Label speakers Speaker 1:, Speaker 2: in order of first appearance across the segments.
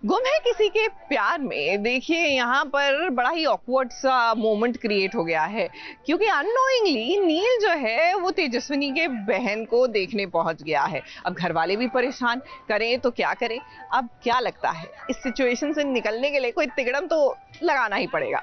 Speaker 1: गुम है किसी के प्यार में, देखिए यहाँ पर बड़ा ही ऑकवर्ड सा मोमेंट क्रिएट हो गया है, क्योंकि अननोइंगली नील जो है वो तेजस्विनी के बहन को देखने पहुंच गया है। अब घर वाले भी परेशान, करें तो क्या करें। अब क्या लगता है, इस सिचुएशन से निकलने के लिए कोई तिकड़म तो लगाना ही पड़ेगा।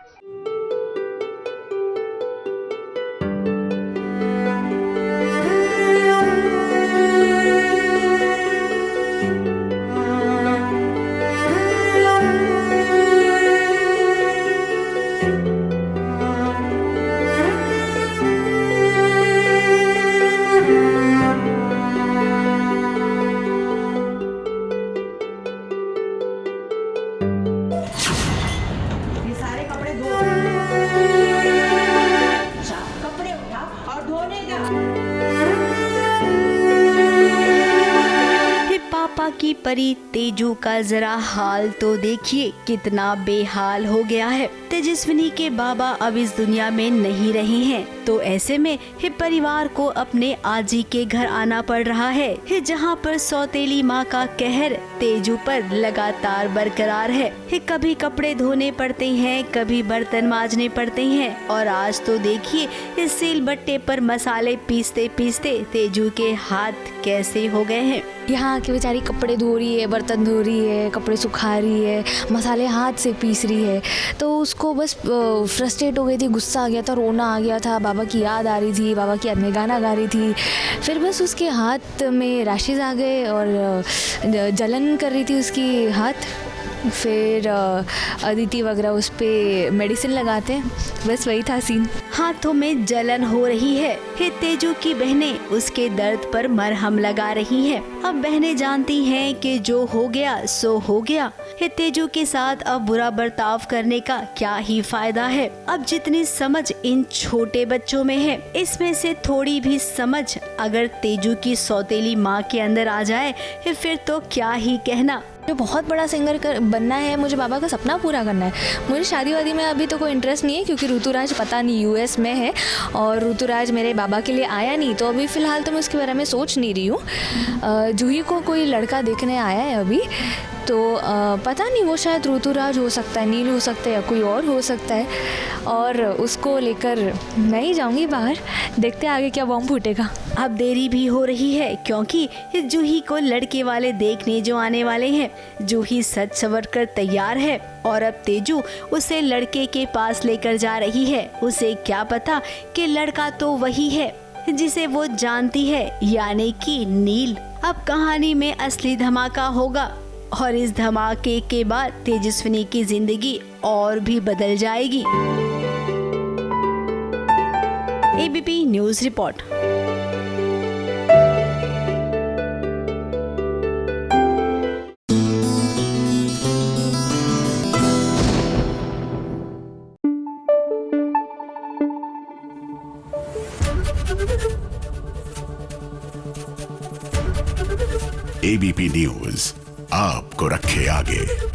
Speaker 2: पापा की परी तेजू का जरा हाल तो देखिए, कितना बेहाल हो गया है। तेजस्विनी के बाबा अब इस दुनिया में नहीं रहे हैं, तो ऐसे में परिवार को अपने आजी के घर आना पड़ रहा है, जहाँ पर सौतेली माँ का कहर तेजू पर लगातार बरकरार है। कभी कपड़े धोने पड़ते हैं, कभी बर्तन मांजने पड़ते हैं, और आज तो देखिए इस सिलबट्टे पर मसाले पीसते पीसते तेजू के हाथ कैसे हो गए हैं।
Speaker 3: यहाँ की बेचारी कपड़े धो रही है, बर्तन धो रही है, कपड़े सुखा रही है, मसाले हाथ से पीस रही है, तो उसको बस फ्रस्ट्रेट हो गई थी, गुस्सा आ गया था, रोना आ गया था, बाबा की याद आ रही थी, बाबा की याद में गाना गा रही थी। फिर बस उसके हाथ में रैशेज आ गए और जलन कर रही थी उसकी हाथ। फिर अदिति वगैरह उस पे मेडिसिन लगाते हैं, बस वही था सीन।
Speaker 2: हाथों में जलन हो रही है, तेजू की बहनें उसके दर्द पर मरहम लगा रही हैं। अब बहनें जानती हैं कि जो हो गया सो हो गया, तेजू के साथ अब बुरा बर्ताव करने का क्या ही फायदा है। अब जितनी समझ इन छोटे बच्चों में है, इसमें से थोड़ी भी समझ अगर तेजू की सौतेली माँ के अंदर आ जाए, फिर तो क्या ही कहना।
Speaker 3: मुझे बहुत बड़ा सिंगर बनना है, मुझे बाबा का सपना पूरा करना है। मुझे शादी वादी में अभी तो कोई इंटरेस्ट नहीं है, क्योंकि ऋतुराज पता नहीं यूएस में है और ऋतुराज मेरे बाबा के लिए आया नहीं, तो अभी फ़िलहाल तो मैं उसके बारे में सोच नहीं रही हूँ। जूही को कोई लड़का देखने आया है अभी, तो पता नहीं, वो शायद ऋतुराज हो सकता है, नील हो सकता है, या कोई और हो सकता है, और उसको लेकर मैं ही जाऊंगी बाहर। देखते हैं आगे क्या बम फूटेगा।
Speaker 2: अब देरी भी हो रही है, क्योंकि जूही को लड़के वाले देखने जो आने वाले हैं। जूही सज संवर कर तैयार है और अब तेजू उसे लड़के के पास लेकर जा रही है। उसे क्या पता कि लड़का तो वही है जिसे वो जानती है, यानी कि नील। अब कहानी में असली धमाका होगा, और इस धमाके के बाद तेजस्विनी की जिंदगी और भी बदल जाएगी। ABP news report.
Speaker 4: ABP news आपको रखे आगे।